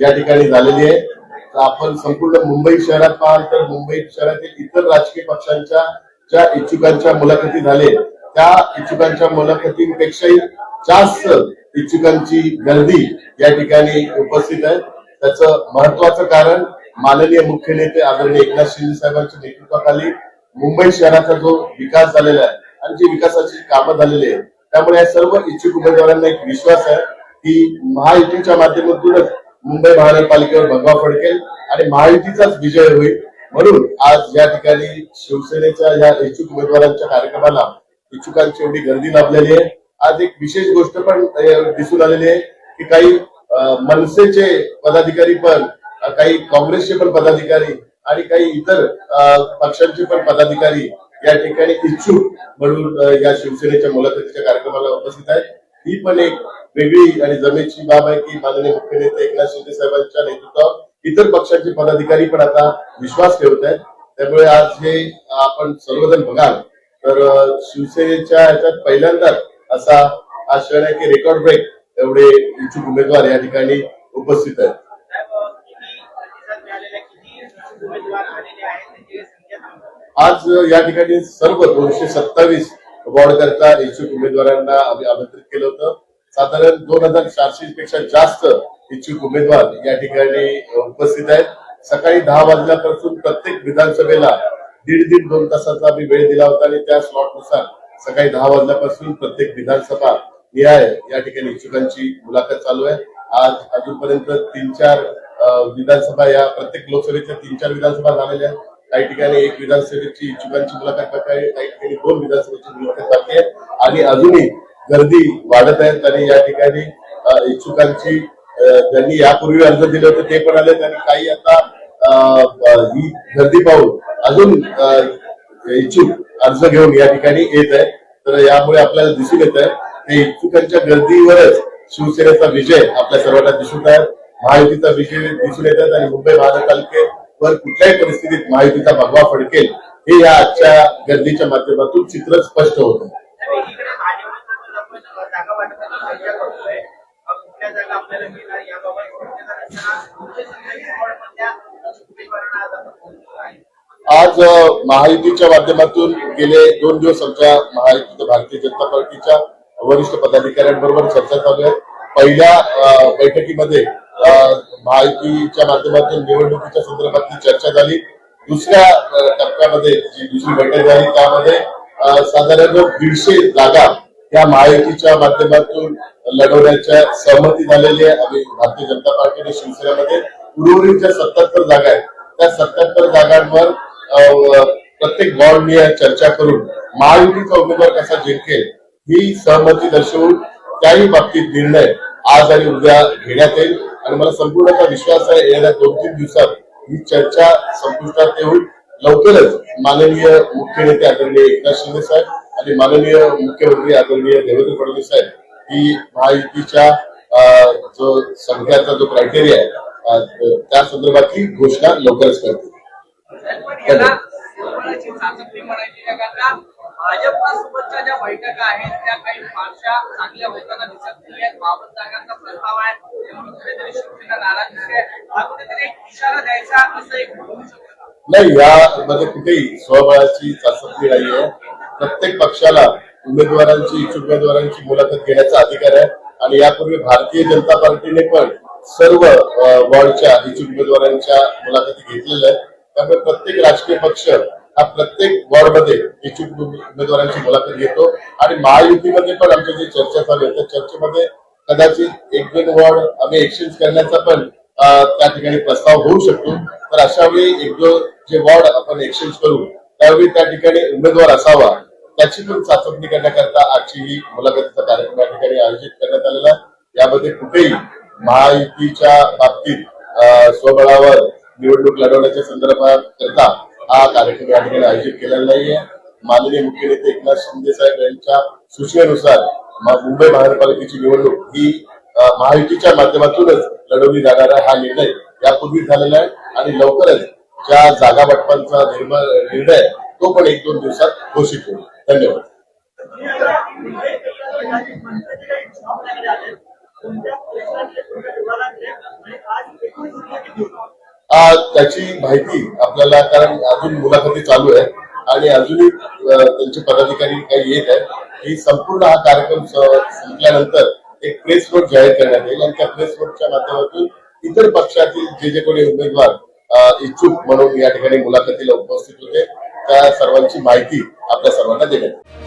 या ठिकाणी झालेली आहे. तर आपण संपूर्ण मुंबई शहरात पाहाल तर मुंबई शहरातील इतर राजकीय पक्षांच्या ज्या इच्छुकांच्या मुलाखती झाले त्या इच्छुकांच्या मुलाखतींपेक्षाही जास्त इच्छुकांची गर्दी या ठिकाणी उपस्थित आहे. त्याचं महत्वाचं कारण माननीय मुख्य नेते आदरणीय एकनाथ शिंदे साहेबांच्या नेतृत्वाखाली मुंबई शहराचा जो विकास झालेला आहे आणि जी विकासाची कामं झालेली आहे त्यामुळे या सर्व इच्छुक उमेदवारांना एक विश्वास आहे की महायुतीच्या माध्यमातूनच मुंबई महानगरपालिकेवर भगवा फडकेल आणि महायुतीचाच विजय होईल. म्हणून आज या ठिकाणी शिवसेनेच्या या इच्छुक उमेदवारांच्या कार्यक्रमाला इच्छुकांची एवढी गर्दी लाभलेली आहे. आज एक विशेष गोष्ट पण दिसून आलेली आहे की काही मनसेचे पदाधिकारी पण काही काँग्रेसचे पण पदाधिकारी आणि काही इतर पक्षांचे पण पदाधिकारी या ठिकाणी इच्छुक म्हणून या शिवसेनेच्या मुलाखतीच्या कार्यक्रमाला उपस्थित आहेत. ही पण एक वेगळी आणि जमेची बाब आहे की माननीय मुख्य नेते एकनाथ शिंदे साहेबांच्या नेतृत्वावर इतर पक्षांचे पदाधिकारी पण आता विश्वास ठेवत आहेत. त्यामुळे आज हे आपण सर्वजण बघाल तर शिवसेनेच्या ह्याच्यात पहिल्यांदाच असा हा क्षण आहे की रेकॉर्ड ब्रेक एवढे इच्छुक उमेदवार या ठिकाणी उपस्थित आहेत. आज या ठिकाणी सर्व 227 वॉर्ड करता इच्छुक उमेदवारांना आम्ही आमंत्रित केलं होतं. साधारण 2400 पेक्षा जास्त इच्छुक उमेदवार या ठिकाणी उपस्थित आहेत. सकाळी 10 वाजल्यापासून प्रत्येक विधानसभेला दीड 2 तासाचा आम्ही वेळ दिला होता आणि त्या स्लॉटनुसार सकाळी 10 वाजल्यापासून प्रत्येक विधानसभा निहाय या ठिकाणी इच्छुकांची मुलाखत चालू आहे. आज अजूनपर्यंत 3-4 विधानसभा या प्रत्येक लोकसभेच्या 3-4 विधानसभा झालेल्या आहेत. काही ठिकाणी एक विधानसभेची इच्छुकांची मुलाखत बाकी आहे, काही ठिकाणी 2 विधानसभेची मुलाखत बाकी आहे आणि अजूनही गर्दी वाढत आहेत. आणि या ठिकाणी इच्छुकांची ज्यांनी यापूर्वी अर्ज दिले होते ते पण आलेत आणि काही आता ही गर्दी पाहून अजून इच्छुक अर्ज घेऊन या ठिकाणी येत आहे. तर यामुळे आपल्याला दिसून येत आहे की इच्छुकांच्या गर्दीवरच शिवसेनेचा विजय आपल्या सर्वांना दिसून आहे, महायुतीचा विजय दिसून येत आहे आणि मुंबई महानगरपालिकेवर कुठल्याही परिस्थितीत महायुतीचा भगवा फडकेल हे या आजच्या गर्दीच्या माध्यमातून चित्र स्पष्ट होत आहे. आज महायुतीच्या माध्यमातून गेले 2 दिवस आमच्या महायुतीच्या भारतीय जनता पार्टीच्या वरिष्ठ पदाधिकाऱ्यांबरोबर चर्चा चालू आहे. पहिल्या बैठकीमध्ये महायुतीच्या माध्यमातून निवडणुकीच्या संदर्भातली चर्चा झाली. दुसऱ्या टप्प्यामध्ये जी दुसरी बैठक झाली त्यामध्ये साधारण 150 जागा या महायुतीच्या माध्यमातून लढवण्याच्या सहमती झालेली आहे. आम्ही भारतीय जनता पार्टी आणि शिवसेनेमध्ये उर्वरित 77 जागा आहेत त्या 77 जागांवर प्रत्येक वॉर्डनी चर्चा करून महायुतीचा उमेदवार कसा जिंकेल ही सहमती दर्शवून त्याही बाबतीत निर्णय आज आणि उद्या घेण्यात येईल. आणि मला संपूर्ण विश्वास आहे येत्या 2-3 दिवसात ही चर्चा संपुष्टात येऊन लवकरच माननीय मुख्य नेते आदरणीय एकनाथ शिंदे साहेब आणि माननीय मुख्यमंत्री आदरणीय देवेंद्र फडणवीस साहेब ही महायुतीच्या जो संघाचा जो क्रायटेरिया आहे त्या संदर्भातली घोषणा लवकरच करतील. भाजपा सोबतच्या ज्या बैठका आहेत त्या काही फारशा चांगल्या होताना दिसत नाहीये. 52 जागांचा प्रस्ताव आहे त्यामुळे कुठेतरी शिवसेना नाराज दिसते. हा कुठेतरी एक इशारा द्यायचा असं एक होऊ शकतं नाही. यामध्ये कुठेही स्वबळाची चाचपणी नाहीये. प्रत्येक पक्षाला इच्छुक उमेदवारांची मुलाखत घेण्याचा अधिकार आहे आणि यापूर्वी भारतीय जनता पार्टीने पण सर्व वॉर्डच्या इच्छुक उमेदवारांच्या मुलाखती घेतलेल्या आहेत. त्यामुळे प्रत्येक राजकीय पक्ष हा प्रत्येक वॉर्डमध्ये इच्छुक उमेदवारांची मुलाखत घेतो आणि महायुतीमध्ये पण आमच्या जी चर्चा चालू आहे त्या चर्चेमध्ये कदाचित 1-2 वॉर्ड आम्ही एक्सचेंज करण्याचा पण त्या ठिकाणी प्रस्ताव होऊ शकतो. तर अशा वेळी 1-2 जे वॉर्ड आपण एक्सचेंज करू त्यावेळी त्या ठिकाणी उमेदवार असावा त्याची पण चाचपणी करण्याकरता आजची ही मुलाखतीचा कार्यक्रम या ठिकाणी आयोजित करण्यात आलेला आहे. यामध्ये कुठेही महायुतीच्या बाबतीत स्वबळावर निवडणूक लढवण्याच्या संदर्भात करता हा कार्यक्रम या ठिकाणी आयोजित केलेला नाहीये. माननीय मुख्य नेते एकनाथ शिंदे साहेब यांच्या सूचनेनुसार मुंबई महानगरपालिकेची निवडणूक ही महायुतीच्या माध्यमातूनच लढवली जाणार आहे हा निर्णय यापूर्वी झालेला आहे आणि लवकरच ज्या जागा वाटपांचा निर्णय तो पण 1-2 दिवसात घोषित होईल. धन्यवाद. त्याची माहिती आपल्याला, कारण अजून मुलाखती चालू आहे आणि अजूनही त्यांचे पदाधिकारी काही येत आहेत. ही संपूर्ण हा कार्यक्रम संपल्यानंतर एक प्रेस नोट जाहीर करण्यात येईल आणि त्या प्रेस नोटच्या माध्यमातून इतर पक्षातील जे कोणी उमेदवार इच्छुक म्हणून या ठिकाणी मुलाखतीला उपस्थित होते त्या सर्वांची माहिती आपल्या सर्वांना देण्यात येईल.